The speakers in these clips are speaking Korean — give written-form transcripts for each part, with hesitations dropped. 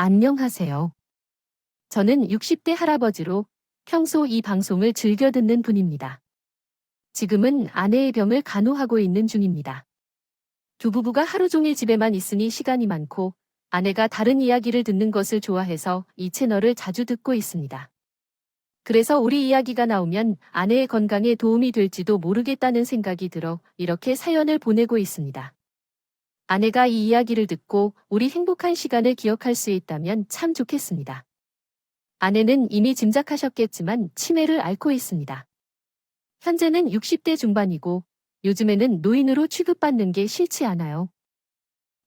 안녕하세요. 저는 60대 할아버지로 평소 이 방송을 즐겨 듣는 분입니다. 지금은 아내의 병을 간호하고 있는 중입니다. 두 부부가 하루 종일 집에만 있으니 시간이 많고 아내가 다른 이야기를 듣는 것을 좋아해서 이 채널을 자주 듣고 있습니다. 그래서 우리 이야기가 나오면 아내의 건강에 도움이 될지도 모르겠다는 생각이 들어 이렇게 사연을 보내고 있습니다. 아내가 이 이야기를 듣고 우리 행복한 시간을 기억할 수 있다면 참 좋겠습니다. 아내는 이미 짐작하셨겠지만 치매를 앓고 있습니다. 현재는 60대 중반이고 요즘에는 노인으로 취급받는 게 싫지 않아요.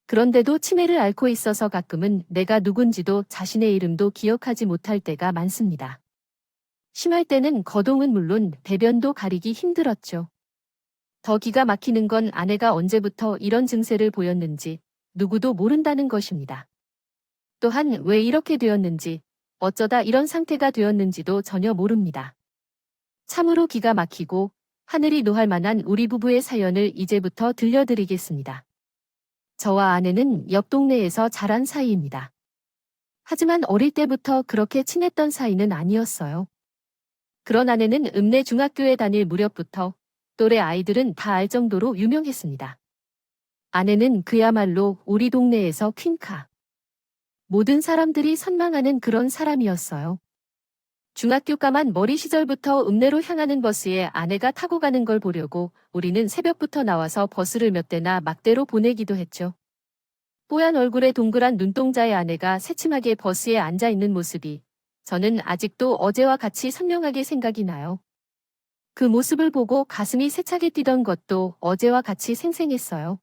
그런데도 치매를 앓고 있어서 가끔은 내가 누군지도 자신의 이름도 기억하지 못할 때가 많습니다. 심할 때는 거동은 물론 배변도 가리기 힘들었죠. 더 기가 막히는 건 아내가 언제부터 이런 증세를 보였는지 누구도 모른다는 것입니다. 또한 왜 이렇게 되었는지 어쩌다 이런 상태가 되었는지도 전혀 모릅니다. 참으로 기가 막히고 하늘이 노할 만한 우리 부부의 사연을 이제부터 들려드리겠습니다. 저와 아내는 옆 동네에서 자란 사이입니다. 하지만 어릴 때부터 그렇게 친했던 사이는 아니었어요. 그런 아내는 읍내 중학교에 다닐 무렵부터 또래 아이들은 다 알 정도로 유명했습니다. 아내는 그야말로 우리 동네에서 퀸카. 모든 사람들이 선망하는 그런 사람이었어요. 중학교까만 머리 시절부터 읍내로 향하는 버스에 아내가 타고 가는 걸 보려고 우리는 새벽부터 나와서 버스를 몇 대나 막대로 보내기도 했죠. 뽀얀 얼굴에 동그란 눈동자의 아내가 새침하게 버스에 앉아 있는 모습이 저는 아직도 어제와 같이 선명하게 생각이 나요. 그 모습을 보고 가슴이 세차게 뛰던 것도 어제와 같이 생생했어요.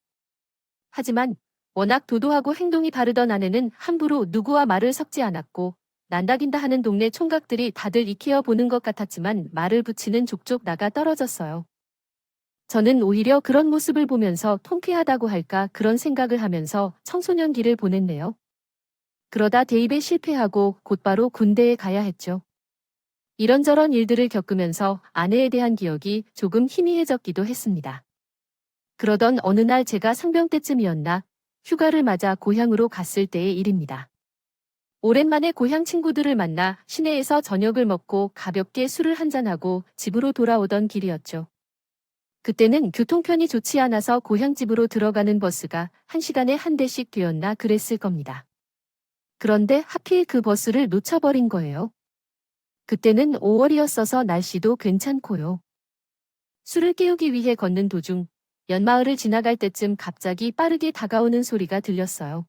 하지만 워낙 도도하고 행동이 바르던 아내는 함부로 누구와 말을 섞지 않았고 난다긴다 하는 동네 총각들이 다들 익히어 보는 것 같았지만 말을 붙이는 족족 나가 떨어졌어요. 저는 오히려 그런 모습을 보면서 통쾌하다고 할까 그런 생각을 하면서 청소년기를 보냈네요. 그러다 대입에 실패하고 곧바로 군대에 가야 했죠. 이런저런 일들을 겪으면서 아내에 대한 기억이 조금 희미해졌기도 했습니다. 그러던 어느 날 제가 상병 때쯤이었나 휴가를 맞아 고향으로 갔을 때의 일입니다. 오랜만에 고향 친구들을 만나 시내에서 저녁을 먹고 가볍게 술을 한잔하고 집으로 돌아오던 길이었죠. 그때는 교통편이 좋지 않아서 고향집으로 들어가는 버스가 1시간에 한 대씩 되었나 그랬을 겁니다. 그런데 하필 그 버스를 놓쳐버린 거예요. 그때는 5월이었어서 날씨도 괜찮고요. 술을 깨우기 위해 걷는 도중 연마을을 지나갈 때쯤 갑자기 빠르게 다가오는 소리가 들렸어요.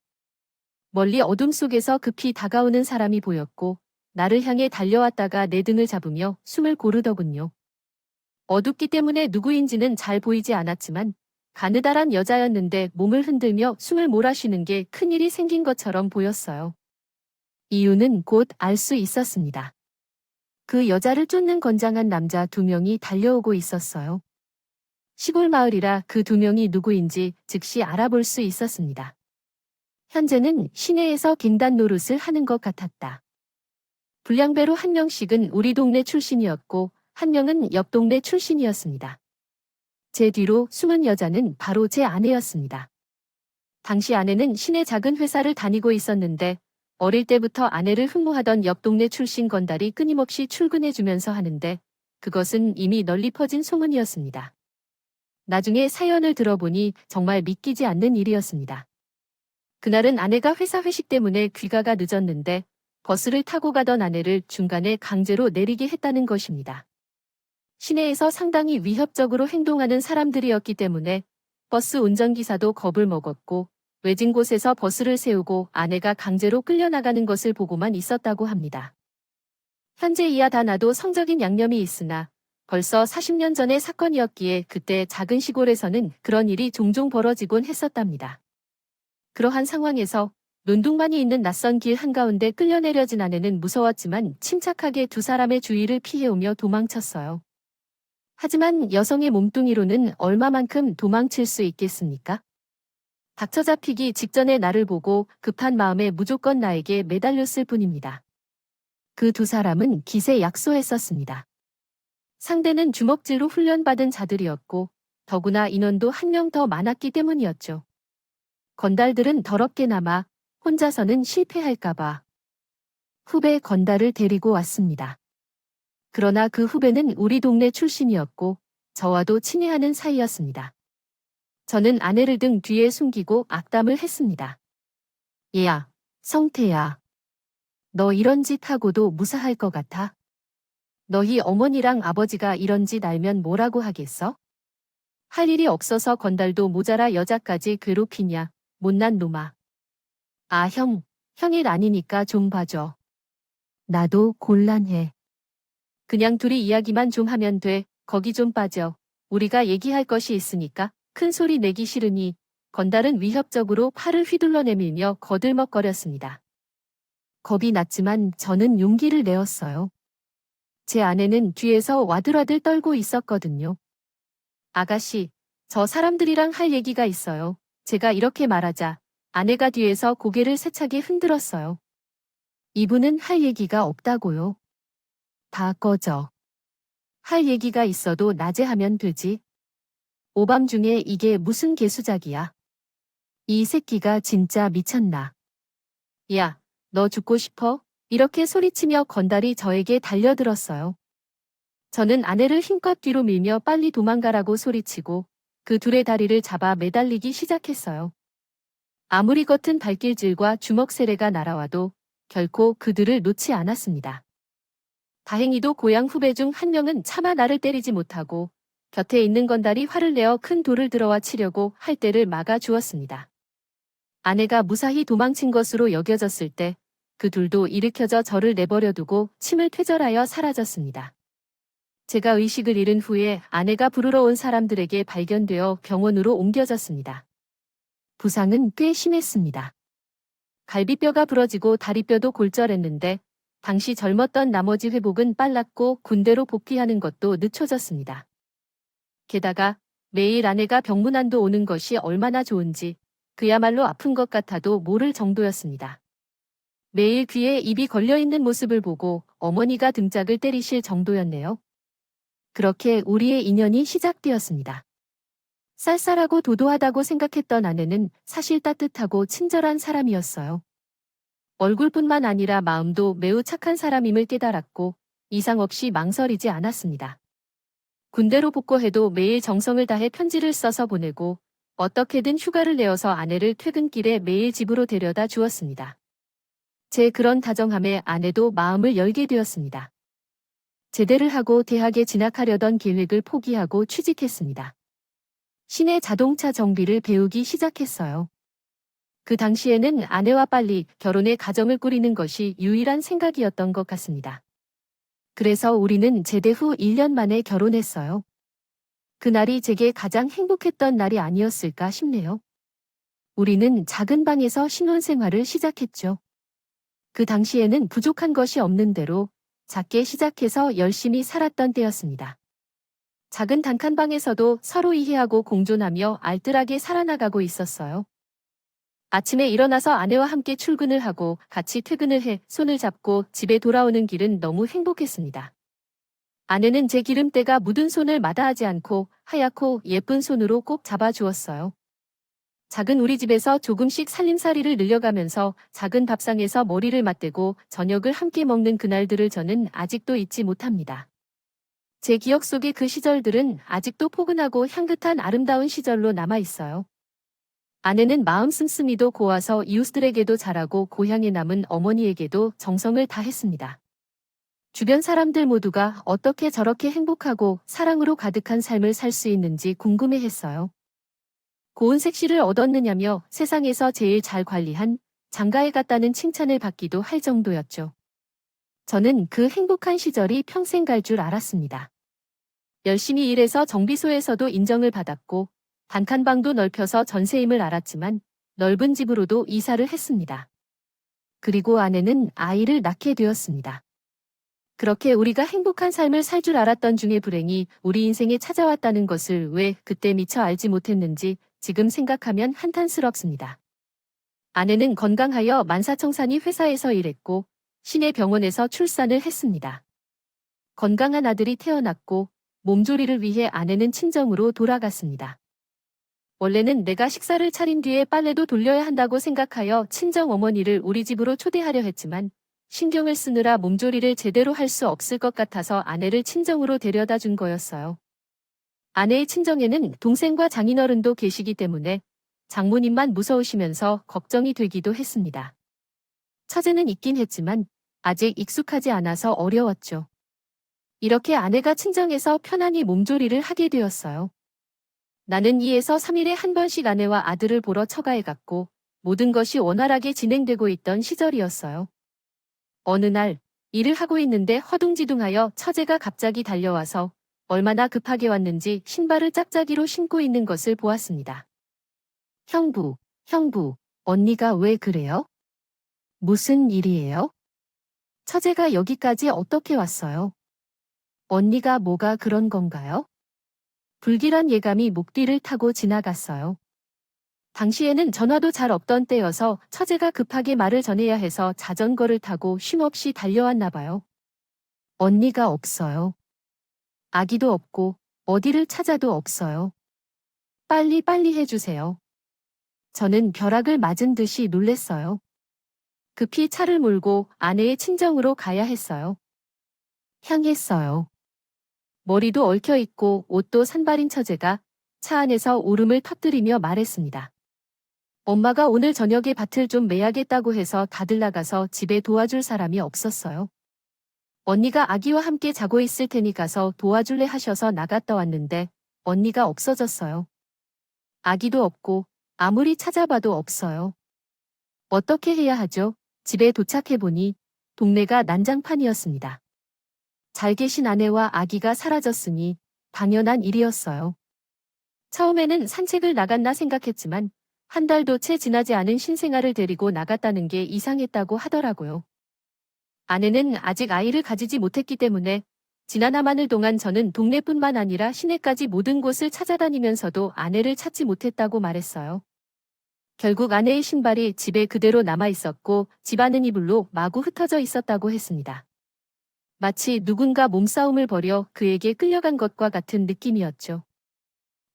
멀리 어둠 속에서 급히 다가오는 사람이 보였고 나를 향해 달려왔다가 내 등을 잡으며 숨을 고르더군요. 어둡기 때문에 누구인지는 잘 보이지 않았지만 가느다란 여자였는데 몸을 흔들며 숨을 몰아쉬는 게 큰일이 생긴 것처럼 보였어요. 이유는 곧 알 수 있었습니다. 그 여자를 쫓는 건장한 남자 2명이 달려오고 있었어요. 시골 마을이라 그 2명이 누구인지 즉시 알아볼 수 있었습니다. 현재는 시내에서 갱단 노릇을 하는 것 같았다. 불량배로 1명씩은 우리 동네 출신이었고 1명은 옆 동네 출신이었습니다. 제 뒤로 숨은 여자는 바로 제 아내였습니다. 당시 아내는 시내 작은 회사를 다니고 있었는데 어릴 때부터 아내를 흠모하던 옆 동네 출신 건달이 끊임없이 출근해주면서 하는데 그것은 이미 널리 퍼진 소문이었습니다. 나중에 사연을 들어보니 정말 믿기지 않는 일이었습니다. 그날은 아내가 회사 회식 때문에 귀가가 늦었는데 버스를 타고 가던 아내를 중간에 강제로 내리게 했다는 것입니다. 시내에서 상당히 위협적으로 행동하는 사람들이었기 때문에 버스 운전기사도 겁을 먹었고 외진 곳에서 버스를 세우고 아내가 강제로 끌려나가는 것을 보고만 있었다고 합니다. 현재 이야 다 나도 성적인 양념이 있으나 벌써 40년 전의 사건이었기에 그때 작은 시골에서는 그런 일이 종종 벌어지곤 했었답니다. 그러한 상황에서 논둥만이 있는 낯선 길 한가운데 끌려내려진 아내는 무서웠지만 침착하게 두 사람의 주의를 피해오며 도망쳤어요. 하지만 여성의 몸뚱이로는 얼마만큼 도망칠 수 있겠습니까? 닥쳐잡히기 직전에 나를 보고 급한 마음에 무조건 나에게 매달렸을 뿐입니다. 그 두 사람은 기세약소했었습니다. 상대는 주먹질로 훈련받은 자들이었고 더구나 인원도 1명 더 많았기 때문이었죠. 건달들은 더럽게나마 혼자서는 실패할까봐 후배 건달을 데리고 왔습니다. 그러나 그 후배는 우리 동네 출신이었고 저와도 친해하는 사이였습니다. 저는 아내를 등 뒤에 숨기고 악담을 했습니다. 얘야, 성태야. 너 이런 짓 하고도 무사할 것 같아? 너희 어머니랑 아버지가 이런 짓 알면 뭐라고 하겠어? 할 일이 없어서 건달도 모자라 여자까지 괴롭히냐, 못난 놈아. 아, 형 일 아니니까 좀 봐줘. 나도 곤란해. 그냥 둘이 이야기만 좀 하면 돼. 거기 좀 빠져. 우리가 얘기할 것이 있으니까 큰 소리 내기 싫으니 건달은 위협적으로 팔을 휘둘러 내밀며 거들먹거렸습니다. 겁이 났지만 저는 용기를 내었어요. 제 아내는 뒤에서 와들와들 떨고 있었거든요. 아가씨, 저 사람들이랑 할 얘기가 있어요. 제가 이렇게 말하자 아내가 뒤에서 고개를 세차게 흔들었어요. 이분은 할 얘기가 없다고요. 다 꺼져. 할 얘기가 있어도 낮에 하면 되지. 오밤중에 이게 무슨 개수작이야. 이 새끼가 진짜 미쳤나. 야, 너 죽고 싶어? 이렇게 소리치며 건달이 저에게 달려들었어요. 저는 아내를 힘껏 뒤로 밀며 빨리 도망가라고 소리치고 그 둘의 다리를 잡아 매달리기 시작했어요. 아무리 겉은 발길질과 주먹 세례가 날아와도 결코 그들을 놓지 않았습니다. 다행히도 고향 후배 중 한 명은 차마 나를 때리지 못하고 곁에 있는 건달이 화를 내어 큰 돌을 들어와 치려고 할 때를 막아 주었습니다. 아내가 무사히 도망친 것으로 여겨졌을 때 그 둘도 일으켜져 저를 내버려 두고 침을 퇴절하여 사라졌습니다. 제가 의식을 잃은 후에 아내가 부르러 온 사람들에게 발견되어 병원으로 옮겨졌습니다. 부상은 꽤 심했습니다. 갈비뼈가 부러지고 다리뼈도 골절했는데 당시 젊었던 나머지 회복은 빨랐고 군대로 복귀하는 것도 늦춰졌습니다. 게다가 매일 아내가 병문안도 오는 것이 얼마나 좋은지 그야말로 아픈 것 같아도 모를 정도였습니다. 매일 귀에 입이 걸려있는 모습을 보고 어머니가 등짝을 때리실 정도였네요. 그렇게 우리의 인연이 시작되었습니다. 쌀쌀하고 도도하다고 생각했던 아내는 사실 따뜻하고 친절한 사람이었어요. 얼굴뿐만 아니라 마음도 매우 착한 사람임을 깨달았고 이상 없이 망설이지 않았습니다. 군대로 복귀해도 매일 정성을 다해 편지를 써서 보내고 어떻게든 휴가를 내어서 아내를 퇴근길에 매일 집으로 데려다 주었습니다. 제 그런 다정함에 아내도 마음을 열게 되었습니다. 제대를 하고 대학에 진학하려던 계획을 포기하고 취직했습니다. 시내 자동차 정비를 배우기 시작했어요. 그 당시에는 아내와 빨리 결혼해 가정을 꾸리는 것이 유일한 생각이었던 것 같습니다. 그래서 우리는 제대 후 1년 만에 결혼했어요. 그날이 제게 가장 행복했던 날이 아니었을까 싶네요. 우리는 작은 방에서 신혼생활을 시작했죠. 그 당시에는 부족한 것이 없는 대로 작게 시작해서 열심히 살았던 때였습니다. 작은 단칸방에서도 서로 이해하고 공존하며 알뜰하게 살아나가고 있었어요. 아침에 일어나서 아내와 함께 출근을 하고 같이 퇴근을 해 손을 잡고 집에 돌아오는 길은 너무 행복했습니다. 아내는 제 기름때가 묻은 손을 마다하지 않고 하얗고 예쁜 손으로 꼭 잡아주었어요. 작은 우리 집에서 조금씩 살림살이를 늘려가면서 작은 밥상에서 머리를 맞대고 저녁을 함께 먹는 그날들을 저는 아직도 잊지 못합니다. 제 기억 속의 그 시절들은 아직도 포근하고 향긋한 아름다운 시절로 남아있어요. 아내는 마음 씀씀이도 고와서 이웃들에게도 잘하고 고향에 남은 어머니에게도 정성을 다했습니다. 주변 사람들 모두가 어떻게 저렇게 행복하고 사랑으로 가득한 삶을 살 수 있는지 궁금해했어요. 고운 색시를 얻었느냐며 세상에서 제일 잘 관리한 장가에 갔다는 칭찬을 받기도 할 정도였죠. 저는 그 행복한 시절이 평생 갈 줄 알았습니다. 열심히 일해서 정비소에서도 인정을 받았고 단칸방도 넓혀서 전세임을 알았지만 넓은 집으로도 이사를 했습니다. 그리고 아내는 아이를 낳게 되었습니다. 그렇게 우리가 행복한 삶을 살 줄 알았던 중에 불행이 우리 인생에 찾아왔다는 것을 왜 그때 미처 알지 못했는지 지금 생각하면 한탄스럽습니다. 아내는 건강하여 만사청산이 회사에서 일했고 시내 병원에서 출산을 했습니다. 건강한 아들이 태어났고 몸조리를 위해 아내는 친정으로 돌아갔습니다. 원래는 내가 식사를 차린 뒤에 빨래도 돌려야 한다고 생각하여 친정 어머니를 우리 집으로 초대하려 했지만 신경을 쓰느라 몸조리를 제대로 할 수 없을 것 같아서 아내를 친정으로 데려다 준 거였어요. 아내의 친정에는 동생과 장인어른도 계시기 때문에 장모님만 무서우시면서 걱정이 되기도 했습니다. 처제는 있긴 했지만 아직 익숙하지 않아서 어려웠죠. 이렇게 아내가 친정에서 편안히 몸조리를 하게 되었어요. 나는 2에서 3일에 한 번씩 아내와 아들을 보러 처가에 갔고 모든 것이 원활하게 진행되고 있던 시절이었어요. 어느 날 일을 하고 있는데 허둥지둥하여 처제가 갑자기 달려와서 얼마나 급하게 왔는지 신발을 짝짝이로 신고 있는 것을 보았습니다. 형부, 언니가 왜 그래요? 무슨 일이에요? 처제가 여기까지 어떻게 왔어요? 언니가 뭐가 그런 건가요? 불길한 예감이 목 뒤를 타고 지나갔어요. 당시에는 전화도 잘 없던 때여서 처제가 급하게 말을 전해야 해서 자전거를 타고 쉼없이 달려왔나 봐요. 언니가 없어요. 아기도 없고 어디를 찾아도 없어요. 빨리 해주세요. 저는 벼락을 맞은 듯이 놀랬어요. 급히 차를 몰고 아내의 친정으로 가야 했어요. 향했어요. 머리도 얽혀있고 옷도 산발인 처제가 차 안에서 울음을 터뜨리며 말했습니다. 엄마가 오늘 저녁에 밭을 좀 매야겠다고 해서 다들 나가서 집에 도와줄 사람이 없었어요. 언니가 아기와 함께 자고 있을 테니 가서 도와줄래 하셔서 나갔다 왔는데 언니가 없어졌어요. 아기도 없고 아무리 찾아봐도 없어요. 어떻게 해야 하죠? 집에 도착해보니 동네가 난장판이었습니다. 잘 계신 아내와 아기가 사라졌으니 당연한 일이었어요. 처음에는 산책을 나갔나 생각했지만 한 달도 채 지나지 않은 신생아를 데리고 나갔다는 게 이상했다고 하더라고요. 아내는 아직 아이를 가지지 못했기 때문에 지난 하마늘 동안 저는 동네뿐만 아니라 시내까지 모든 곳을 찾아다니면서도 아내를 찾지 못했다고 말했어요. 결국 아내의 신발이 집에 그대로 남아 있었고 집안은 이불로 마구 흩어져 있었다고 했습니다. 마치 누군가 몸싸움을 벌여 그에게 끌려간 것과 같은 느낌이었죠.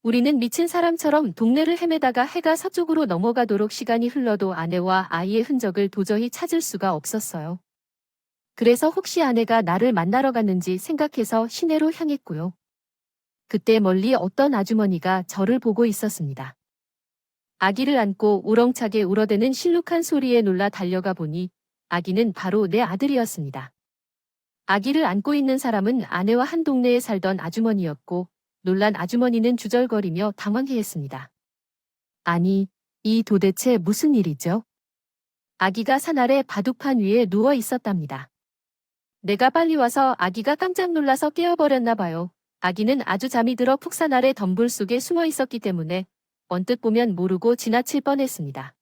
우리는 미친 사람처럼 동네를 헤매다가 해가 서쪽으로 넘어가도록 시간이 흘러도 아내와 아이의 흔적을 도저히 찾을 수가 없었어요. 그래서 혹시 아내가 나를 만나러 갔는지 생각해서 시내로 향했고요. 그때 멀리 어떤 아주머니가 저를 보고 있었습니다. 아기를 안고 우렁차게 울어대는 실룩한 소리에 놀라 달려가 보니 아기는 바로 내 아들이었습니다. 아기를 안고 있는 사람은 아내와 한 동네에 살던 아주머니였고 놀란 아주머니는 주절거리며 당황해했습니다. 아니, 이 도대체 무슨 일이죠? 아기가 산 아래 바둑판 위에 누워 있었답니다. 내가 빨리 와서 아기가 깜짝 놀라서 깨어버렸나 봐요. 아기는 아주 잠이 들어 푹산 아래 덤불 속에 숨어 있었기 때문에 언뜻 보면 모르고 지나칠 뻔했습니다.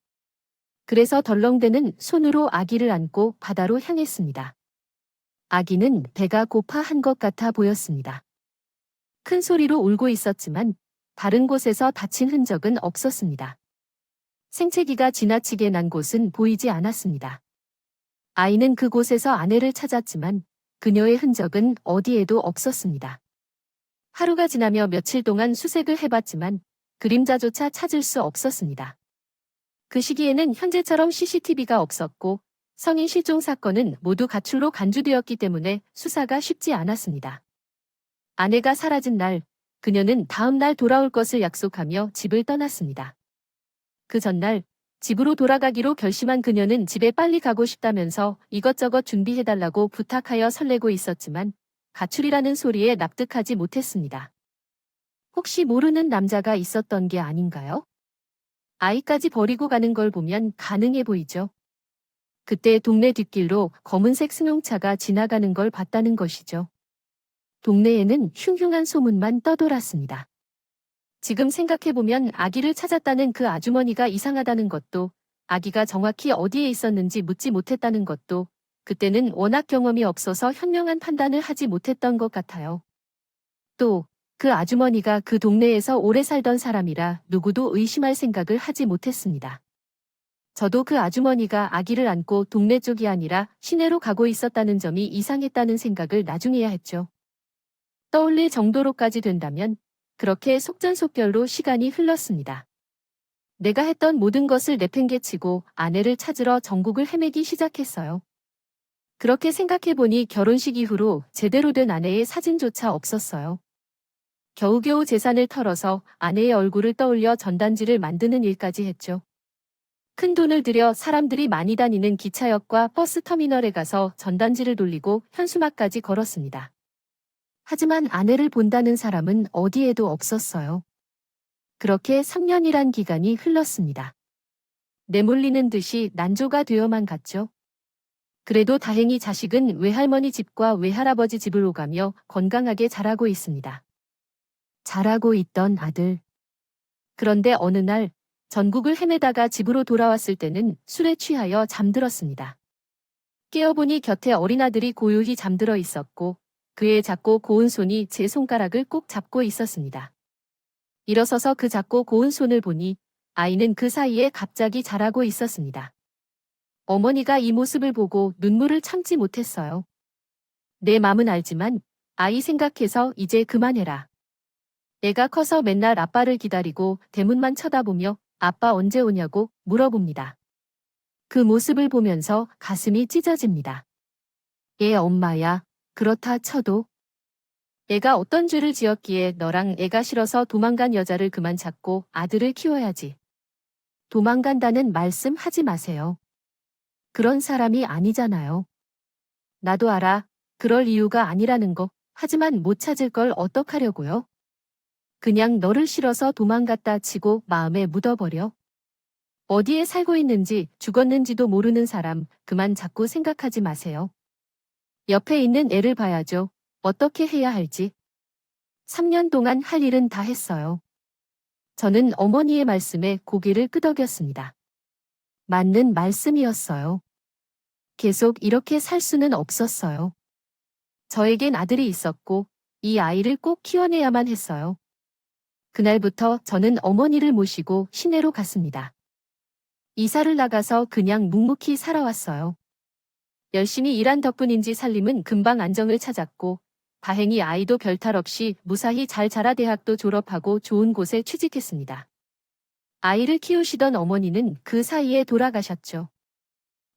그래서 덜렁대는 손으로 아기를 안고 바다로 향했습니다. 아기는 배가 고파한 것 같아 보였습니다. 큰 소리로 울고 있었지만 다른 곳에서 다친 흔적은 없었습니다. 생채기가 지나치게 난 곳은 보이지 않았습니다. 아이는 그곳에서 아내를 찾았지만 그녀의 흔적은 어디에도 없었습니다. 하루가 지나며 며칠 동안 수색을 해봤지만 그림자조차 찾을 수 없었습니다. 그 시기에는 현재처럼 CCTV가 없었고 성인 실종 사건은 모두 가출로 간주되었기 때문에 수사가 쉽지 않았습니다. 아내가 사라진 날, 그녀는 다음 날 돌아올 것을 약속하며 집을 떠났습니다. 그 전날 집으로 돌아가기로 결심한 그녀는 집에 빨리 가고 싶다면서 이것저것 준비해달라고 부탁하여 설레고 있었지만 가출이라는 소리에 납득하지 못했습니다. 혹시 모르는 남자가 있었던 게 아닌가요? 아이까지 버리고 가는 걸 보면 가능해 보이죠. 그때 동네 뒷길로 검은색 승용차가 지나가는 걸 봤다는 것이죠. 동네에는 흉흉한 소문만 떠돌았습니다. 지금 생각해보면 아기를 찾았다는 그 아주머니가 이상하다는 것도, 아기가 정확히 어디에 있었는지 묻지 못했다는 것도, 그때는 워낙 경험이 없어서 현명한 판단을 하지 못했던 것 같아요. 또, 그 아주머니가 그 동네에서 오래 살던 사람이라 누구도 의심할 생각을 하지 못했습니다. 저도 그 아주머니가 아기를 안고 동네 쪽이 아니라 시내로 가고 있었다는 점이 이상했다는 생각을 나중에야 했죠. 떠올릴 정도로까지 된다면 그렇게 속전속결로 시간이 흘렀습니다. 내가 했던 모든 것을 내팽개치고 아내를 찾으러 전국을 헤매기 시작했어요. 그렇게 생각해보니 결혼식 이후로 제대로 된 아내의 사진조차 없었어요. 겨우겨우 재산을 털어서 아내의 얼굴을 떠올려 전단지를 만드는 일까지 했죠. 큰 돈을 들여 사람들이 많이 다니는 기차역과 버스 터미널에 가서 전단지를 돌리고 현수막까지 걸었습니다. 하지만 아내를 본다는 사람은 어디에도 없었어요. 그렇게 3년이란 기간이 흘렀습니다. 내몰리는 듯이 난조가 되어만 갔죠. 그래도 다행히 자식은 외할머니 집과 외할아버지 집을 오가며 건강하게 자라고 있습니다. 자라고 있던 아들. 그런데 어느 날 전국을 헤매다가 집으로 돌아왔을 때는 술에 취하여 잠들었습니다. 깨어보니 곁에 어린아들이 고요히 잠들어 있었고 그의 작고 고운 손이 제 손가락을 꼭 잡고 있었습니다. 일어서서 그 작고 고운 손을 보니 아이는 그 사이에 갑자기 자라고 있었습니다. 어머니가 이 모습을 보고 눈물을 참지 못했어요. 내 맘은 알지만 아이 생각해서 이제 그만해라. 애가 커서 맨날 아빠를 기다리고 대문만 쳐다보며 아빠 언제 오냐고 물어봅니다. 그 모습을 보면서 가슴이 찢어집니다. 얘 엄마야, 그렇다 쳐도. 애가 어떤 죄를 지었기에 너랑 애가 싫어서 도망간 여자를 그만 찾고 아들을 키워야지. 도망간다는 말씀 하지 마세요. 그런 사람이 아니잖아요. 나도 알아. 그럴 이유가 아니라는 거. 하지만 못 찾을 걸 어떡하려고요? 그냥 너를 싫어서 도망갔다 치고 마음에 묻어버려. 어디에 살고 있는지 죽었는지도 모르는 사람 그만 자꾸 생각하지 마세요. 옆에 있는 애를 봐야죠. 어떻게 해야 할지. 3년 동안 할 일은 다 했어요. 저는 어머니의 말씀에 고개를 끄덕였습니다. 맞는 말씀이었어요. 계속 이렇게 살 수는 없었어요. 저에겐 아들이 있었고 이 아이를 꼭 키워내야만 했어요. 그날부터 저는 어머니를 모시고 시내로 갔습니다. 이사를 나가서 그냥 묵묵히 살아왔어요. 열심히 일한 덕분인지 살림은 금방 안정을 찾았고 다행히 아이도 별탈 없이 무사히 잘 자라 대학도 졸업하고 좋은 곳에 취직했습니다. 아이를 키우시던 어머니는 그 사이에 돌아가셨죠.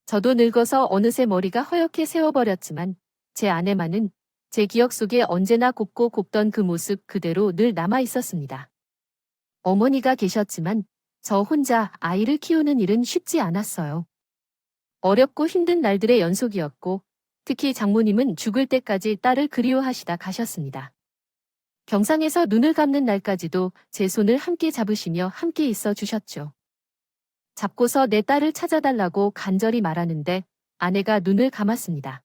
저도 늙어서 어느새 머리가 허옇게 세워버렸지만 제 아내만은 제 기억 속에 언제나 곱고 곱던 그 모습 그대로 늘 남아 있었습니다. 어머니가 계셨지만 저 혼자 아이를 키우는 일은 쉽지 않았어요. 어렵고 힘든 날들의 연속이었고 특히 장모님은 죽을 때까지 딸을 그리워하시다 가셨습니다. 병상에서 눈을 감는 날까지도 제 손을 함께 잡으시며 함께 있어 주셨죠. 잡고서 내 딸을 찾아달라고 간절히 말하는데 아내가 눈을 감았습니다.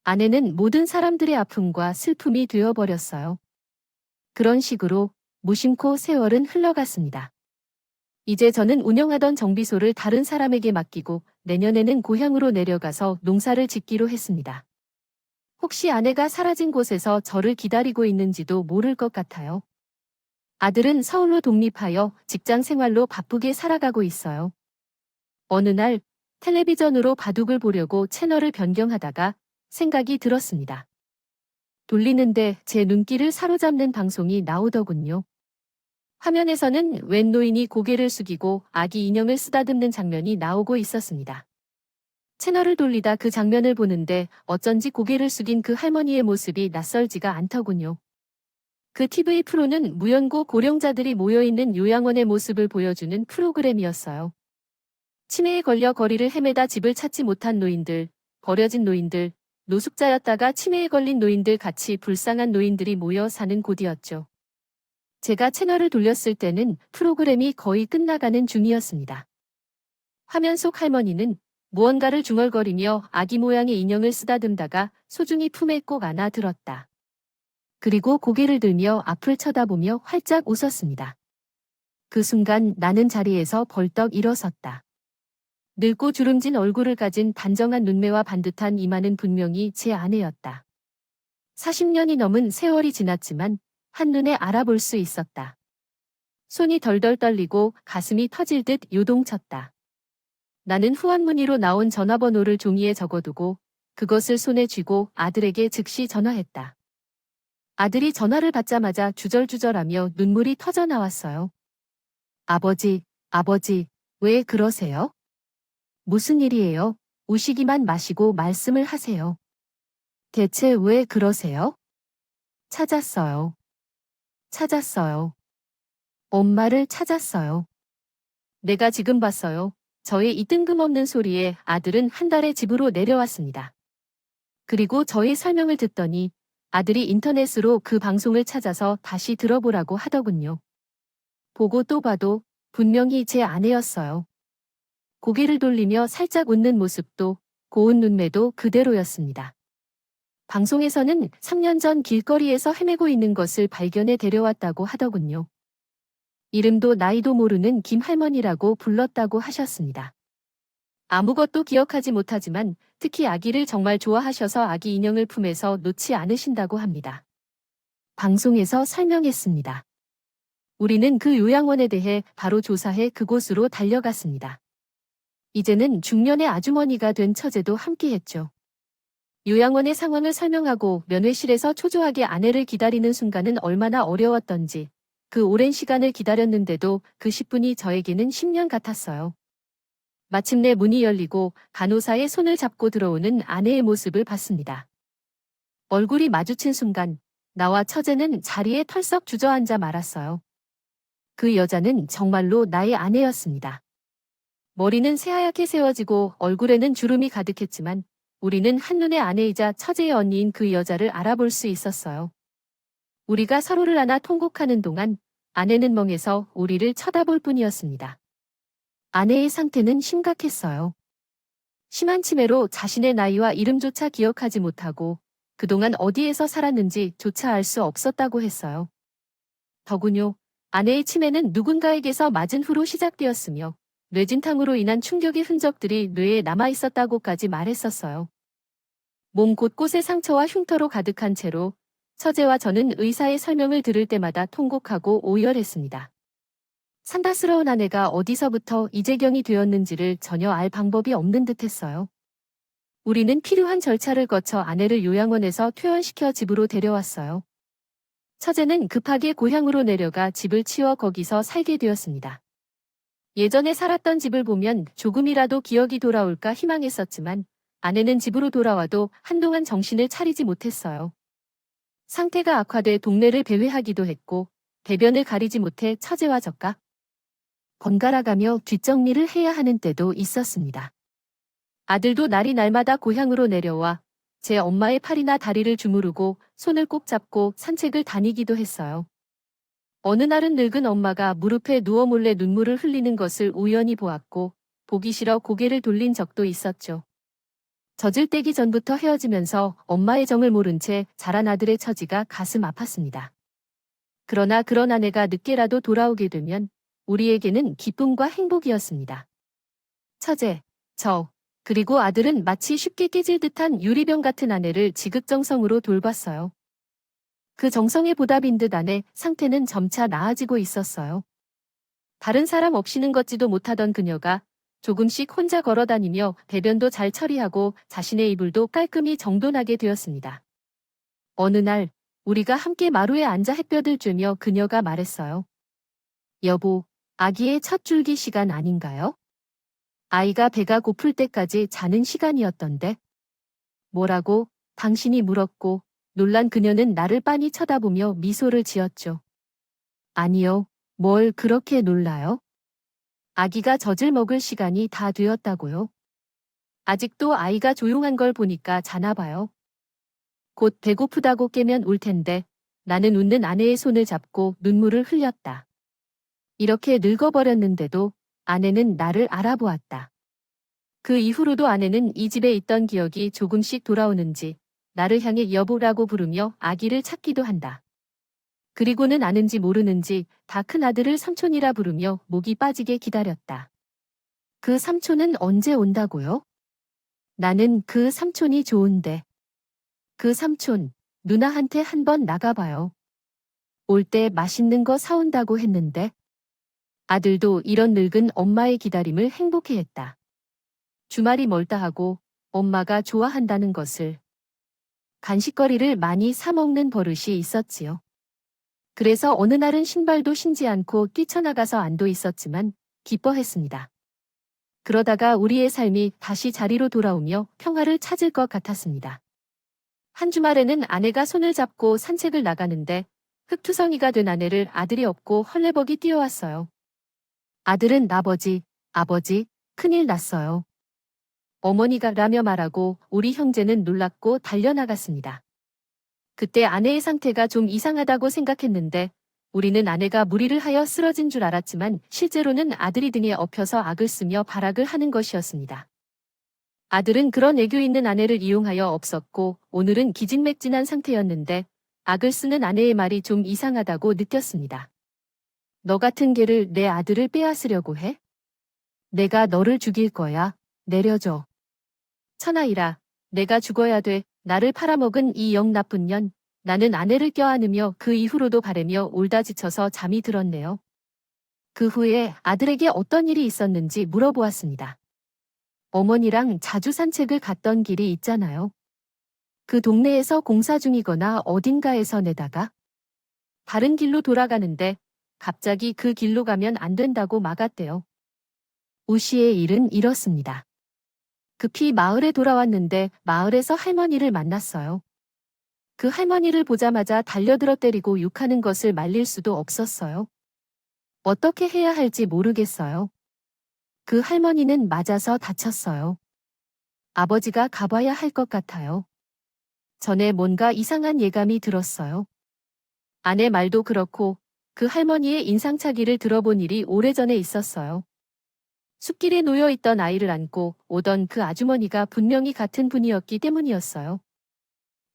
아내는 모든 사람들의 아픔과 슬픔이 되어버렸어요. 그런 식으로 무심코 세월은 흘러갔습니다. 이제 저는 운영하던 정비소를 다른 사람에게 맡기고 내년에는 고향으로 내려가서 농사를 짓기로 했습니다. 혹시 아내가 사라진 곳에서 저를 기다리고 있는지도 모를 것 같아요. 아들은 서울로 독립하여 직장 생활로 바쁘게 살아가고 있어요. 어느 날 텔레비전으로 바둑을 보려고 채널을 변경하다가 생각이 들었습니다. 돌리는데 제 눈길을 사로잡는 방송이 나오더군요. 화면에서는 웬 노인이 고개를 숙이고 아기 인형을 쓰다듬는 장면이 나오고 있었습니다. 채널을 돌리다 그 장면을 보는데 어쩐지 고개를 숙인 그 할머니의 모습이 낯설지가 않더군요. 그 TV 프로는 무연고 고령자들이 모여있는 요양원의 모습을 보여주는 프로그램이었어요. 치매에 걸려 거리를 헤매다 집을 찾지 못한 노인들, 버려진 노인들, 노숙자였다가 치매에 걸린 노인들 같이 불쌍한 노인들이 모여 사는 곳이었죠. 제가 채널을 돌렸을 때는 프로그램이 거의 끝나가는 중이었습니다. 화면 속 할머니는 무언가를 중얼거리며 아기 모양의 인형을 쓰다듬다가 소중히 품에 꼭 안아 들었다. 그리고 고개를 들며 앞을 쳐다보며 활짝 웃었습니다. 그 순간 나는 자리에서 벌떡 일어섰다. 늙고 주름진 얼굴을 가진 단정한 눈매와 반듯한 이마는 분명히 제 아내였다. 40년이 넘은 세월이 지났지만 한눈에 알아볼 수 있었다. 손이 덜덜 떨리고 가슴이 터질 듯 요동쳤다. 나는 후원문의로 나온 전화번호를 종이에 적어두고 그것을 손에 쥐고 아들에게 즉시 전화했다. 아들이 전화를 받자마자 주절주절하며 눈물이 터져 나왔어요. 아버지, 아버지, 왜 그러세요? 무슨 일이에요? 우시기만 마시고 말씀을 하세요. 대체 왜 그러세요? 찾았어요. 찾았어요. 엄마를 찾았어요. 내가 지금 봤어요. 저의 이 뜬금없는 소리에 아들은 한 달에 집으로 내려왔습니다. 그리고 저의 설명을 듣더니 아들이 인터넷으로 그 방송을 찾아서 다시 들어보라고 하더군요. 보고 또 봐도 분명히 제 아내였어요. 고개를 돌리며 살짝 웃는 모습도 고운 눈매도 그대로였습니다. 방송에서는 3년 전 길거리에서 헤매고 있는 것을 발견해 데려왔다고 하더군요. 이름도 나이도 모르는 김할머니라고 불렀다고 하셨습니다. 아무것도 기억하지 못하지만 특히 아기를 정말 좋아하셔서 아기 인형을 품에서 놓지 않으신다고 합니다. 방송에서 설명했습니다. 우리는 그 요양원에 대해 바로 조사해 그곳으로 달려갔습니다. 이제는 중년의 아주머니가 된 처제도 함께했죠. 요양원의 상황을 설명하고 면회실에서 초조하게 아내를 기다리는 순간은 얼마나 어려웠던지 그 오랜 시간을 기다렸는데도 그 10분이 저에게는 10년 같았어요. 마침내 문이 열리고 간호사의 손을 잡고 들어오는 아내의 모습을 봤습니다. 얼굴이 마주친 순간 나와 처제는 자리에 털썩 주저앉아 말았어요. 그 여자는 정말로 나의 아내였습니다. 머리는 새하얗게 세워지고 얼굴에는 주름이 가득했지만 우리는 한눈에 아내이자 처제의 언니인 그 여자를 알아볼 수 있었어요. 우리가 서로를 안아 통곡하는 동안 아내는 멍해서 우리를 쳐다볼 뿐이었습니다. 아내의 상태는 심각했어요. 심한 치매로 자신의 나이와 이름조차 기억하지 못하고 그동안 어디에서 살았는지조차 알 수 없었다고 했어요. 더군요, 아내의 치매는 누군가에게서 맞은 후로 시작되었으며 뇌진탕으로 인한 충격의 흔적들이 뇌에 남아있었다고까지 말했었어요. 몸 곳곳에 상처와 흉터로 가득한 채로 처제와 저는 의사의 설명을 들을 때마다 통곡하고 오열했습니다. 산다스러운 아내가 어디서부터 이재경이 되었는지를 전혀 알 방법이 없는 듯했어요. 우리는 필요한 절차를 거쳐 아내를 요양원에서 퇴원시켜 집으로 데려왔어요. 처제는 급하게 고향으로 내려가 집을 치워 거기서 살게 되었습니다. 예전에 살았던 집을 보면 조금이라도 기억이 돌아올까 희망했었지만 아내는 집으로 돌아와도 한동안 정신을 차리지 못했어요. 상태가 악화돼 동네를 배회하기도 했고 대변을 가리지 못해 처제와 저가 번갈아가며 뒷정리를 해야 하는 때도 있었습니다. 아들도 날이 날마다 고향으로 내려와 제 엄마의 팔이나 다리를 주무르고 손을 꼭 잡고 산책을 다니기도 했어요. 어느 날은 늙은 엄마가 무릎에 누워 몰래 눈물을 흘리는 것을 우연히 보았고 보기 싫어 고개를 돌린 적도 있었죠. 젖을 떼기 전부터 헤어지면서 엄마의 정을 모른 채 자란 아들의 처지가 가슴 아팠습니다. 그러나 그런 아내가 늦게라도 돌아오게 되면 우리에게는 기쁨과 행복이었습니다. 처제, 저, 그리고 아들은 마치 쉽게 깨질 듯한 유리병 같은 아내를 지극정성으로 돌봤어요. 그 정성의 보답인 듯 아내 상태는 점차 나아지고 있었어요. 다른 사람 없이는 걷지도 못하던 그녀가 조금씩 혼자 걸어다니며 배변도 잘 처리하고 자신의 이불도 깔끔히 정돈하게 되었습니다. 어느 날 우리가 함께 마루에 앉아 햇볕을 쬐며 그녀가 말했어요. 여보, 아기의 첫 줄기 시간 아닌가요? 아이가 배가 고플 때까지 자는 시간이었던데. 뭐라고? 당신이 물었고 놀란 그녀는 나를 빤히 쳐다보며 미소를 지었죠. 아니요, 뭘 그렇게 놀라요? 아기가 젖을 먹을 시간이 다 되었다고요. 아직도 아이가 조용한 걸 보니까 자나 봐요. 곧 배고프다고 깨면 올 텐데 나는 웃는 아내의 손을 잡고 눈물을 흘렸다. 이렇게 늙어버렸는데도 아내는 나를 알아보았다. 그 이후로도 아내는 이 집에 있던 기억이 조금씩 돌아오는지 나를 향해 여보라고 부르며 아기를 찾기도 한다. 그리고는 아는지 모르는지 다 큰 아들을 삼촌이라 부르며 목이 빠지게 기다렸다. 그 삼촌은 언제 온다고요? 나는 그 삼촌이 좋은데. 그 삼촌, 누나한테 한번 나가봐요. 올 때 맛있는 거 사온다고 했는데. 아들도 이런 늙은 엄마의 기다림을 행복해했다. 주말이 멀다 하고 엄마가 좋아한다는 것을. 간식거리를 많이 사 먹는 버릇이 있었지요. 그래서 어느 날은 신발도 신지 않고 뛰쳐나가서 안도 있었지만 기뻐했습니다. 그러다가 우리의 삶이 다시 자리로 돌아오며 평화를 찾을 것 같았습니다. 한 주말에는 아내가 손을 잡고 산책을 나가는데 흙투성이가 된 아내를 아들이 업고 헐레벌기 뛰어왔어요. 아들은 아버지, 큰일 났어요. 어머니가 라며 말하고 우리 형제는 놀랐고 달려나갔습니다. 그때 아내의 상태가 좀 이상하다고 생각했는데 우리는 아내가 무리를 하여 쓰러진 줄 알았지만 실제로는 아들이 등에 엎여서 악을 쓰며 발악을 하는 것이었습니다. 아들은 그런 애교 있는 아내를 이용하여 없었고 오늘은 기진맥진한 상태였는데 악을 쓰는 아내의 말이 좀 이상하다고 느꼈습니다. 너 같은 개를 내 아들을 빼앗으려고 해? 내가 너를 죽일 거야. 내려줘. 천하이라, 내가 죽어야 돼. 나를 팔아먹은 이 영 나쁜 년. 나는 아내를 껴안으며 그 이후로도 바라며 울다 지쳐서 잠이 들었네요. 그 후에 아들에게 어떤 일이 있었는지 물어보았습니다. 어머니랑 자주 산책을 갔던 길이 있잖아요. 그 동네에서 공사 중이거나 어딘가에서 내다가 다른 길로 돌아가는데 갑자기 그 길로 가면 안 된다고 막았대요. 우 씨의 일은 이렇습니다. 급히 마을에 돌아왔는데 마을에서 할머니를 만났어요. 그 할머니를 보자마자 달려들어 때리고 욕하는 것을 말릴 수도 없었어요. 어떻게 해야 할지 모르겠어요. 그 할머니는 맞아서 다쳤어요. 아버지가 가봐야 할 것 같아요. 전에 뭔가 이상한 예감이 들었어요. 아내 말도 그렇고 그 할머니의 인상착의를 들어본 일이 오래전에 있었어요. 숲길에 놓여있던 아이를 안고 오던 그 아주머니가 분명히 같은 분이었기 때문이었어요.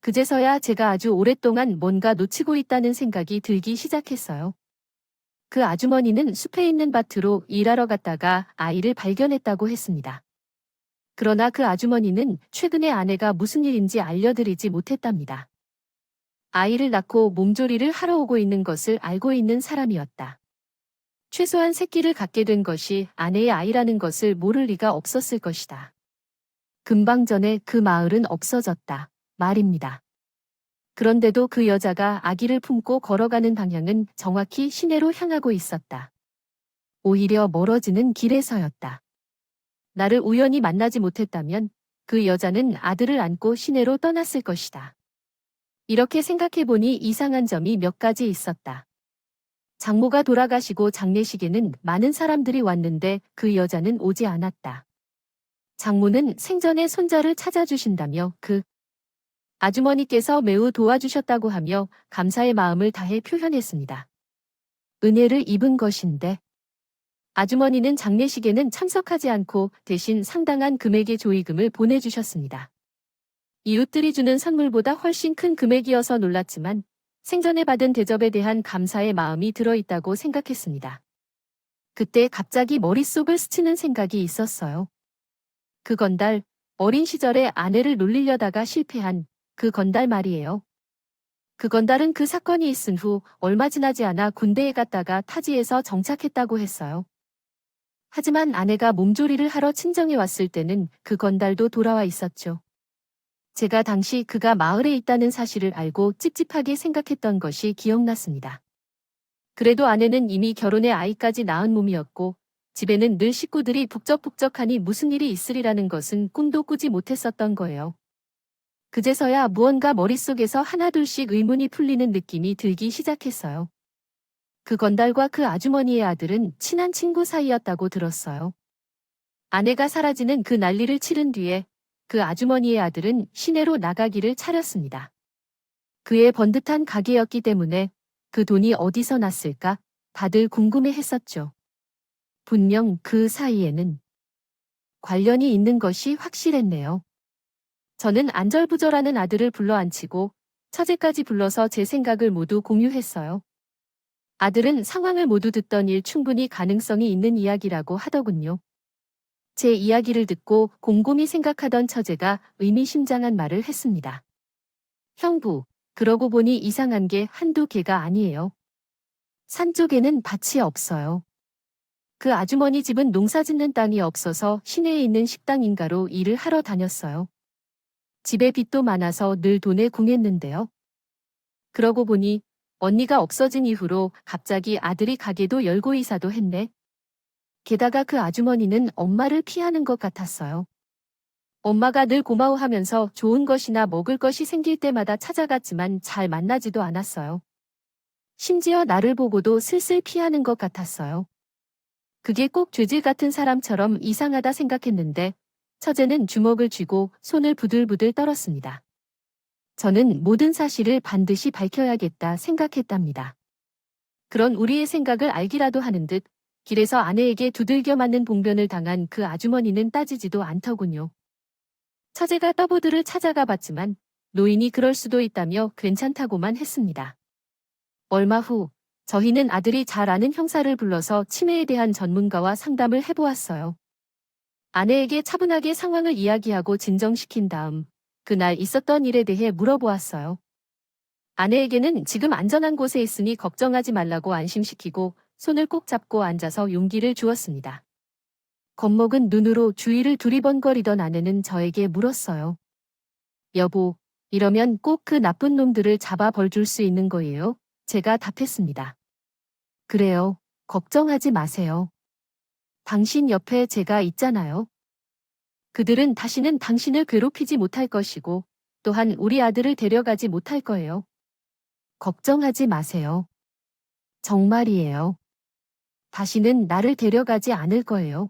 그제서야 제가 아주 오랫동안 뭔가 놓치고 있다는 생각이 들기 시작했어요. 그 아주머니는 숲에 있는 밭으로 일하러 갔다가 아이를 발견했다고 했습니다. 그러나 그 아주머니는 최근에 아내가 무슨 일인지 알려드리지 못했답니다. 아이를 낳고 몸조리를 하러 오고 있는 것을 알고 있는 사람이었다. 최소한 새끼를 갖게 된 것이 아내의 아이라는 것을 모를 리가 없었을 것이다. 금방 전에 그 마을은 없어졌다. 말입니다. 그런데도 그 여자가 아기를 품고 걸어가는 방향은 정확히 시내로 향하고 있었다. 오히려 멀어지는 길에서였다. 나를 우연히 만나지 못했다면 그 여자는 아들을 안고 시내로 떠났을 것이다. 이렇게 생각해보니 이상한 점이 몇 가지 있었다. 장모가 돌아가시고 장례식에는 많은 사람들이 왔는데 그 여자는 오지 않았다. 장모는 생전에 손자를 찾아주신다며 그 아주머니께서 매우 도와주셨다고 하며 감사의 마음을 다해 표현했습니다. 은혜를 입은 것인데 아주머니는 장례식에는 참석하지 않고 대신 상당한 금액의 조의금을 보내주셨습니다. 이웃들이 주는 선물보다 훨씬 큰 금액이어서 놀랐지만 생전에 받은 대접에 대한 감사의 마음이 들어있다고 생각했습니다. 그때 갑자기 머릿속을 스치는 생각이 있었어요. 그 건달, 어린 시절에 아내를 놀리려다가 실패한 그 건달 말이에요. 그 건달은 그 사건이 있은 후 얼마 지나지 않아 군대에 갔다가 타지에서 정착했다고 했어요. 하지만 아내가 몸조리를 하러 친정에 왔을 때는 그 건달도 돌아와 있었죠. 제가 당시 그가 마을에 있다는 사실을 알고 찝찝하게 생각했던 것이 기억났습니다. 그래도 아내는 이미 결혼해 아이까지 낳은 몸이었고 집에는 늘 식구들이 북적북적하니 무슨 일이 있으리라는 것은 꿈도 꾸지 못했었던 거예요. 그제서야 무언가 머릿속에서 하나둘씩 의문이 풀리는 느낌이 들기 시작했어요. 그 건달과 그 아주머니의 아들은 친한 친구 사이였다고 들었어요. 아내가 사라지는 그 난리를 치른 뒤에 그 아주머니의 아들은 시내로 나가기를 차렸습니다. 그의 번듯한 가게였기 때문에 그 돈이 어디서 났을까 다들 궁금해했었죠. 분명 그 사이에는 관련이 있는 것이 확실했네요. 저는 안절부절하는 아들을 불러앉히고 처제까지 불러서 제 생각을 모두 공유했어요. 아들은 상황을 모두 듣던 일 충분히 가능성이 있는 이야기라고 하더군요. 제 이야기를 듣고 곰곰이 생각하던 처제가 의미심장한 말을 했습니다. 형부, 그러고 보니 이상한 게 한두 개가 아니에요. 산 쪽에는 밭이 없어요. 그 아주머니 집은 농사 짓는 땅이 없어서 시내에 있는 식당인가로 일을 하러 다녔어요. 집에 빚도 많아서 늘 돈에 궁했는데요. 그러고 보니 언니가 없어진 이후로 갑자기 아들이 가게도 열고 이사도 했네. 게다가 그 아주머니는 엄마를 피하는 것 같았어요. 엄마가 늘 고마워하면서 좋은 것이나 먹을 것이 생길 때마다 찾아갔지만 잘 만나지도 않았어요. 심지어 나를 보고도 슬슬 피하는 것 같았어요. 그게 꼭 죄질 같은 사람처럼 이상하다 생각했는데 처제는 주먹을 쥐고 손을 부들부들 떨었습니다. 저는 모든 사실을 반드시 밝혀야겠다 생각했답니다. 그런 우리의 생각을 알기라도 하는 듯 길에서 아내에게 두들겨 맞는 봉변을 당한 그 아주머니는 따지지도 않더군요. 처제가 떠보들을 찾아가 봤지만 노인이 그럴 수도 있다며 괜찮다고만 했습니다. 얼마 후 저희는 아들이 잘 아는 형사를 불러서 치매에 대한 전문가와 상담을 해보았어요. 아내에게 차분하게 상황을 이야기하고 진정시킨 다음 그날 있었던 일에 대해 물어보았어요. 아내에게는 지금 안전한 곳에 있으니 걱정하지 말라고 안심시키고 손을 꼭 잡고 앉아서 용기를 주었습니다. 겁먹은 눈으로 주위를 두리번거리던 아내는 저에게 물었어요. 여보, 이러면 꼭 그 나쁜 놈들을 잡아 벌줄 수 있는 거예요? 제가 답했습니다. 그래요. 걱정하지 마세요. 당신 옆에 제가 있잖아요. 그들은 다시는 당신을 괴롭히지 못할 것이고 또한 우리 아들을 데려가지 못할 거예요. 걱정하지 마세요. 정말이에요. 다시는 나를 데려가지 않을 거예요.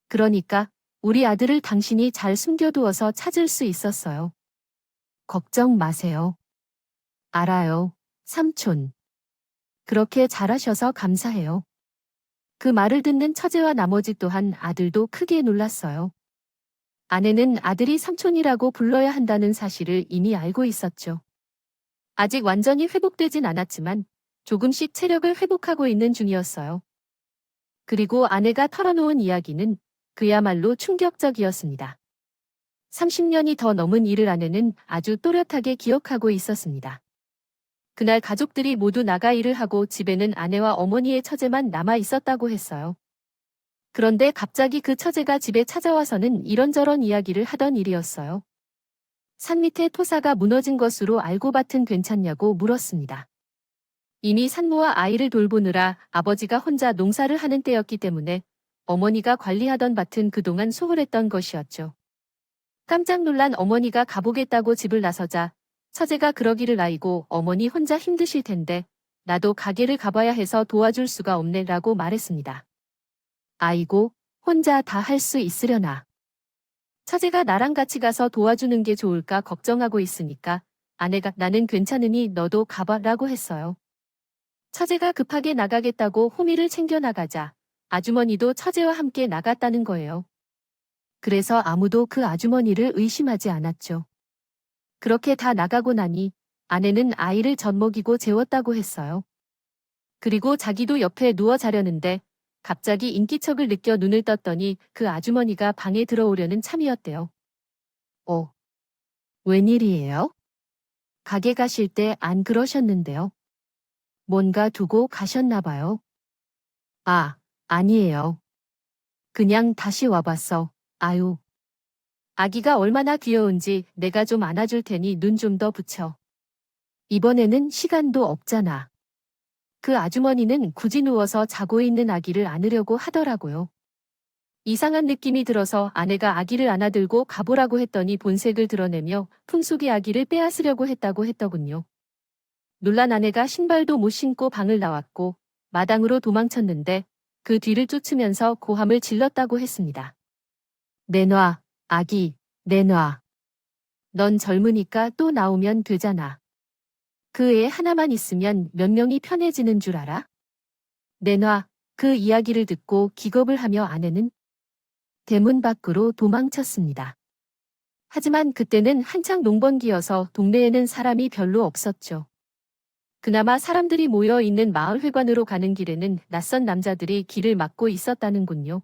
그러니까 우리 아들을 당신이 잘 숨겨두어서 찾을 수 있었어요. 걱정 마세요. 알아요, 삼촌. 그렇게 잘하셔서 감사해요. 그 말을 듣는 처제와 나머지 또한 아들도 크게 놀랐어요. 아내는 아들이 삼촌이라고 불러야 한다는 사실을 이미 알고 있었죠. 아직 완전히 회복되진 않았지만 조금씩 체력을 회복하고 있는 중이었어요. 그리고 아내가 털어놓은 이야기는 그야말로 충격적이었습니다. 30년이 더 넘은 일을 아내는 아주 또렷하게 기억하고 있었습니다. 그날 가족들이 모두 나가 일을 하고 집에는 아내와 어머니의 처제만 남아 있었다고 했어요. 그런데 갑자기 그 처제가 집에 찾아와서는 이런저런 이야기를 하던 일이었어요. 산 밑에 토사가 무너진 것으로 알고 밭은 괜찮냐고 물었습니다. 이미 산모와 아이를 돌보느라 아버지가 혼자 농사를 하는 때였기 때문에 어머니가 관리하던 밭은 그동안 소홀했던 것이었죠. 깜짝 놀란 어머니가 가보겠다고 집을 나서자 처제가 그러기를 아이고 어머니 혼자 힘드실 텐데 나도 가게를 가봐야 해서 도와줄 수가 없네라고 말했습니다. 아이고, 혼자 다 할 수 있으려나. 처제가 나랑 같이 가서 도와주는 게 좋을까 걱정하고 있으니까 아내가 나는 괜찮으니 너도 가봐라고 했어요. 처제가 급하게 나가겠다고 호미를 챙겨 나가자 아주머니도 처제와 함께 나갔다는 거예요. 그래서 아무도 그 아주머니를 의심하지 않았죠. 그렇게 다 나가고 나니 아내는 아이를 젖먹이고 재웠다고 했어요. 그리고 자기도 옆에 누워 자려는데 갑자기 인기척을 느껴 눈을 떴더니 그 아주머니가 방에 들어오려는 참이었대요. 웬일이에요? 가게 가실 때 안 그러셨는데요. 뭔가 두고 가셨나 봐요. 아, 아니에요. 그냥 다시 와봤어. 아유. 아기가 얼마나 귀여운지 내가 좀 안아줄 테니 눈 좀 더 붙여. 이번에는 시간도 없잖아. 그 아주머니는 굳이 누워서 자고 있는 아기를 안으려고 하더라고요. 이상한 느낌이 들어서 아내가 아기를 안아들고 가보라고 했더니 본색을 드러내며 풍속의 아기를 빼앗으려고 했다고 했더군요. 놀란 아내가 신발도 못 신고 방을 나왔고 마당으로 도망쳤는데 그 뒤를 쫓으면서 고함을 질렀다고 했습니다. 내놔, 아기, 내놔. 넌 젊으니까 또 나오면 되잖아. 그 애 하나만 있으면 몇 명이 편해지는 줄 알아? 내놔. 그 이야기를 듣고 기겁을 하며 아내는 대문 밖으로 도망쳤습니다. 하지만 그때는 한창 농번기여서 동네에는 사람이 별로 없었죠. 그나마 사람들이 모여 있는 마을회관으로 가는 길에는 낯선 남자들이 길을 막고 있었다는군요.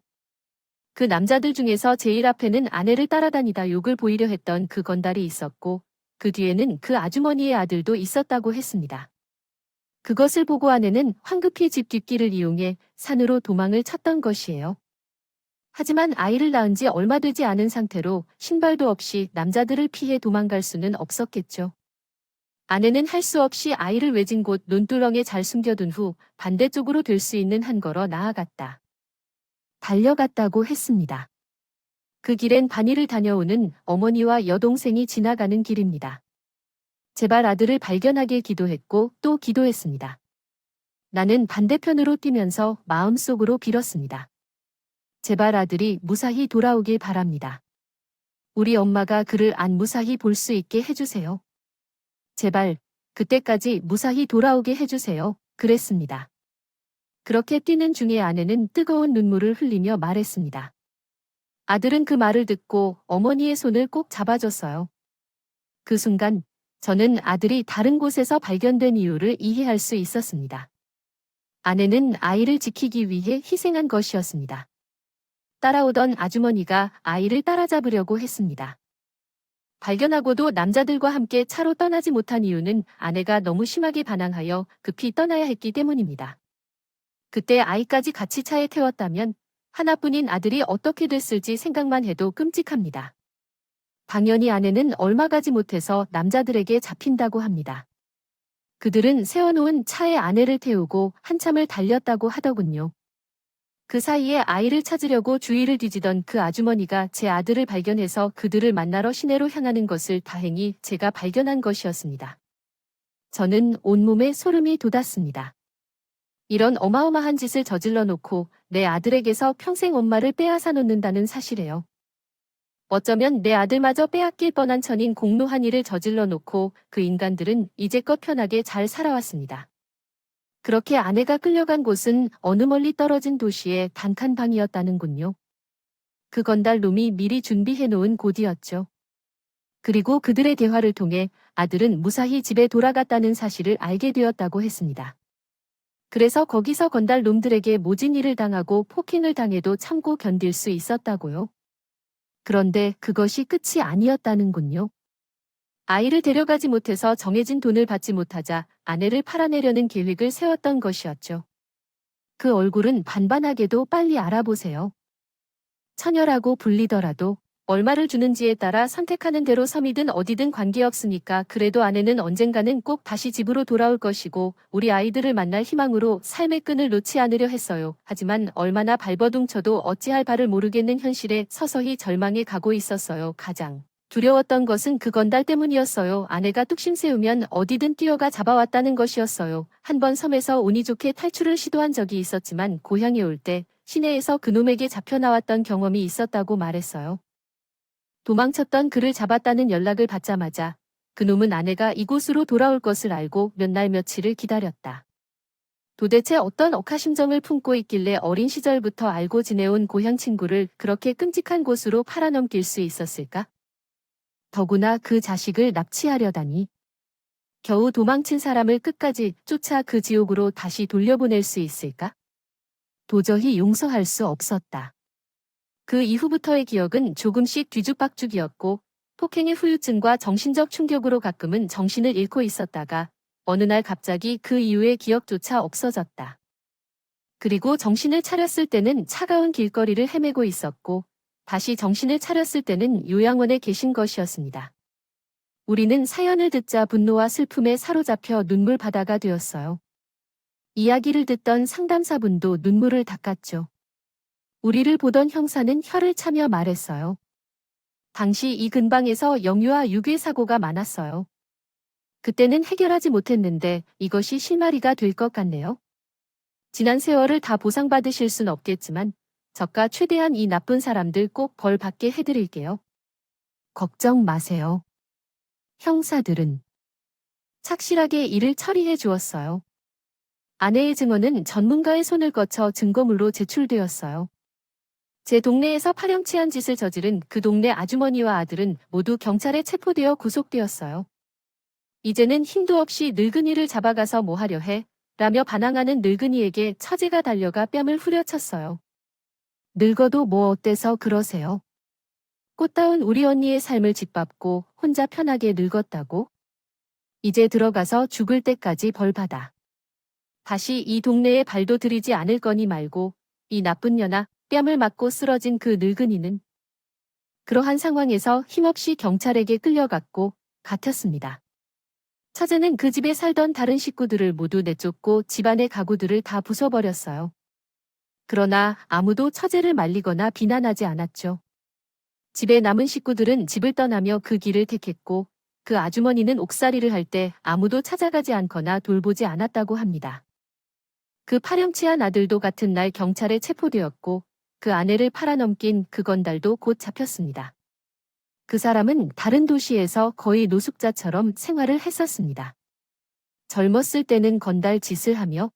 그 남자들 중에서 제일 앞에는 아내를 따라다니다 욕을 보이려 했던 그 건달이 있었고 그 뒤에는 그 아주머니의 아들도 있었다고 했습니다. 그것을 보고 아내는 황급히 집 뒷길을 이용해 산으로 도망을 쳤던 것이에요. 하지만 아이를 낳은 지 얼마 되지 않은 상태로 신발도 없이 남자들을 피해 도망갈 수는 없었겠죠. 아내는 할 수 없이 아이를 외진 곳 논두렁에 잘 숨겨둔 후 반대쪽으로 될 수 있는 한 걸어 나아갔다. 달려갔다고 했습니다. 그 길엔 반일을 다녀오는 어머니와 여동생이 지나가는 길입니다. 제발 아들을 발견하길 기도했고 또 기도했습니다. 나는 반대편으로 뛰면서 마음속으로 빌었습니다. 제발 아들이 무사히 돌아오길 바랍니다. 우리 엄마가 그를 안 무사히 볼 수 있게 해주세요. 제발 그때까지 무사히 돌아오게 해주세요. 그랬습니다. 그렇게 뛰는 중에 아내는 뜨거운 눈물을 흘리며 말했습니다. 아들은 그 말을 듣고 어머니의 손을 꼭 잡아줬어요. 그 순간 저는 아들이 다른 곳에서 발견된 이유를 이해할 수 있었습니다. 아내는 아이를 지키기 위해 희생한 것이었습니다. 따라오던 아주머니가 아이를 따라잡으려고 했습니다. 발견하고도 남자들과 함께 차로 떠나지 못한 이유는 아내가 너무 심하게 반항하여 급히 떠나야 했기 때문입니다. 그때 아이까지 같이 차에 태웠다면 하나뿐인 아들이 어떻게 됐을지 생각만 해도 끔찍합니다. 당연히 아내는 얼마 가지 못해서 남자들에게 잡힌다고 합니다. 그들은 세워놓은 차에 아내를 태우고 한참을 달렸다고 하더군요. 그 사이에 아이를 찾으려고 주위를 뒤지던 그 아주머니가 제 아들을 발견해서 그들을 만나러 시내로 향하는 것을 다행히 제가 발견한 것이었습니다. 저는 온몸에 소름이 돋았습니다. 이런 어마어마한 짓을 저질러 놓고 내 아들에게서 평생 엄마를 빼앗아 놓는다는 사실에요. 어쩌면 내 아들마저 빼앗길 뻔한 천인 공노한 일을 저질러 놓고 그 인간들은 이제껏 편하게 잘 살아왔습니다. 그렇게 아내가 끌려간 곳은 어느 멀리 떨어진 도시의 단칸방이었다는군요. 그 건달놈이 미리 준비해 놓은 곳이었죠. 그리고 그들의 대화를 통해 아들은 무사히 집에 돌아갔다는 사실을 알게 되었다고 했습니다. 그래서 거기서 건달놈들에게 모진 일을 당하고 폭행을 당해도 참고 견딜 수 있었다고요. 그런데 그것이 끝이 아니었다는군요. 아이를 데려가지 못해서 정해진 돈을 받지 못하자 아내를 팔아내려는 계획을 세웠던 것이었죠. 그 얼굴은 반반하게도 빨리 알아보세요. 처녀라고 불리더라도 얼마를 주는지에 따라 선택하는 대로 섬이든 어디든 관계없으니까 그래도 아내는 언젠가는 꼭 다시 집으로 돌아올 것이고 우리 아이들을 만날 희망으로 삶의 끈을 놓지 않으려 했어요. 하지만 얼마나 발버둥쳐도 어찌할 바를 모르겠는 현실에 서서히 절망에 가고 있었어요. 가장 두려웠던 것은 그 건달 때문이었어요. 아내가 뚝심 세우면 어디든 뛰어가 잡아왔다는 것이었어요. 한 번 섬에서 운이 좋게 탈출을 시도한 적이 있었지만 고향에 올 때 시내에서 그놈에게 잡혀나왔던 경험이 있었다고 말했어요. 도망쳤던 그를 잡았다는 연락을 받자마자 그놈은 아내가 이곳으로 돌아올 것을 알고 몇 날 며칠을 기다렸다. 도대체 어떤 억하심정을 품고 있길래 어린 시절부터 알고 지내온 고향 친구를 그렇게 끔찍한 곳으로 팔아넘길 수 있었을까? 더구나 그 자식을 납치하려다니. 겨우 도망친 사람을 끝까지 쫓아 그 지옥으로 다시 돌려보낼 수 있을까? 도저히 용서할 수 없었다. 그 이후부터의 기억은 조금씩 뒤죽박죽이었고 폭행의 후유증과 정신적 충격으로 가끔은 정신을 잃고 있었다가 어느 날 갑자기 그 이후의 기억조차 없어졌다. 그리고 정신을 차렸을 때는 차가운 길거리를 헤매고 있었고 다시 정신을 차렸을 때는 요양원에 계신 것이었습니다. 우리는 사연을 듣자 분노와 슬픔에 사로잡혀 눈물바다가 되었어요. 이야기를 듣던 상담사분도 눈물을 닦았죠. 우리를 보던 형사는 혀를 차며 말했어요. 당시 이 근방에서 영유아 유괴 사고가 많았어요. 그때는 해결하지 못했는데 이것이 실마리가 될 것 같네요. 지난 세월을 다 보상받으실 순 없겠지만 저가 최대한 이 나쁜 사람들 꼭 벌 받게 해드릴게요. 걱정 마세요. 형사들은 착실하게 일을 처리해 주었어요. 아내의 증언은 전문가의 손을 거쳐 증거물로 제출되었어요. 제 동네에서 파렴치한 짓을 저지른 그 동네 아주머니와 아들은 모두 경찰에 체포되어 구속되었어요. 이제는 힘도 없이 늙은이를 잡아가서 뭐 하려 해? 라며 반항하는 늙은이에게 처제가 달려가 뺨을 후려쳤어요. 늙어도 뭐 어때서 그러세요? 꽃다운 우리 언니의 삶을 짓밟고 혼자 편하게 늙었다고? 이제 들어가서 죽을 때까지 벌받아. 다시 이 동네에 발도 들이지 않을 거니 말고 이 나쁜 년아 뺨을 맞고 쓰러진 그 늙은이는 그러한 상황에서 힘없이 경찰에게 끌려갔고 갇혔습니다. 처제는 그 집에 살던 다른 식구들을 모두 내쫓고 집안의 가구들을 다 부숴버렸어요. 그러나 아무도 처제를 말리거나 비난하지 않았죠. 집에 남은 식구들은 집을 떠나며 그 길을 택했고 그 아주머니는 옥살이를 할 때 아무도 찾아가지 않거나 돌보지 않았다고 합니다. 그 파렴치한 아들도 같은 날 경찰에 체포되었고 그 아내를 팔아넘긴 그 건달도 곧 잡혔습니다. 그 사람은 다른 도시에서 거의 노숙자처럼 생활을 했었습니다. 젊었을 때는 건달 짓을 하며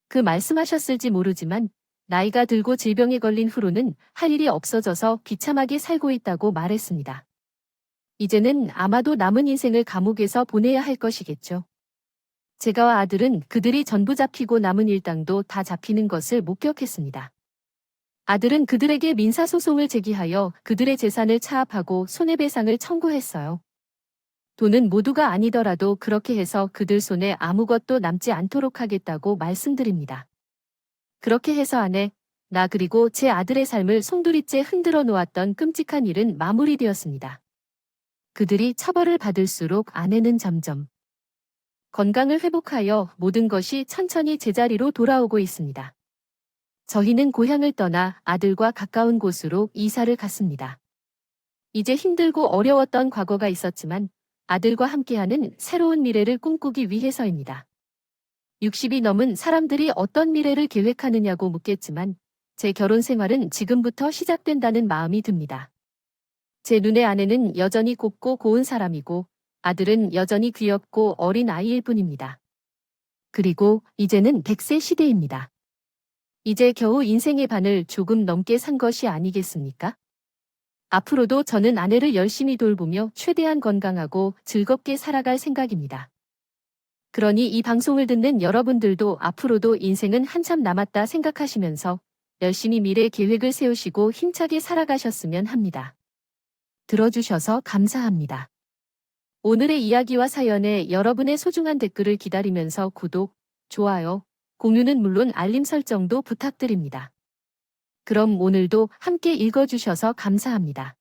그 말씀하셨을지 모르지만 나이가 들고 질병에 걸린 후로는 할 일이 없어져서 비참하게 살고 있다고 말했습니다. 이제는 아마도 남은 인생을 감옥에서 보내야 할 것이겠죠. 제가와 아들은 그들이 전부 잡히고 남은 일당도 다 잡히는 것을 목격했습니다. 아들은 그들에게 민사소송을 제기하여 그들의 재산을 차압하고 손해배상을 청구했어요. 돈은 모두가 아니더라도 그렇게 해서 그들 손에 아무것도 남지 않도록 하겠다고 말씀드립니다. 그렇게 해서 아내, 나 그리고 제 아들의 삶을 송두리째 흔들어 놓았던 끔찍한 일은 마무리되었습니다. 그들이 처벌을 받을수록 아내는 점점 건강을 회복하여 모든 것이 천천히 제자리로 돌아오고 있습니다. 저희는 고향을 떠나 아들과 가까운 곳으로 이사를 갔습니다. 이제 힘들고 어려웠던 과거가 있었지만 아들과 함께하는 새로운 미래를 꿈꾸기 위해서입니다. 60이 넘은 사람들이 어떤 미래를 계획하느냐고 묻겠지만 제 결혼 생활은 지금부터 시작된다는 마음이 듭니다. 제 눈의 아내는 여전히 곱고 고운 사람이고 아들은 여전히 귀엽고 어린 아이일 뿐입니다. 그리고 이제는 100세 시대입니다. 이제 겨우 인생의 반을 조금 넘게 산 것이 아니겠습니까? 앞으로도 저는 아내를 열심히 돌보며 최대한 건강하고 즐겁게 살아갈 생각입니다. 그러니 이 방송을 듣는 여러분들도 앞으로도 인생은 한참 남았다 생각하시면서 열심히 미래 계획을 세우시고 힘차게 살아가셨으면 합니다. 들어주셔서 감사합니다. 오늘의 이야기와 사연에 여러분의 소중한 댓글을 기다리면서 구독, 좋아요, 공유는 물론 알림 설정도 부탁드립니다. 그럼 오늘도 함께 읽어주셔서 감사합니다.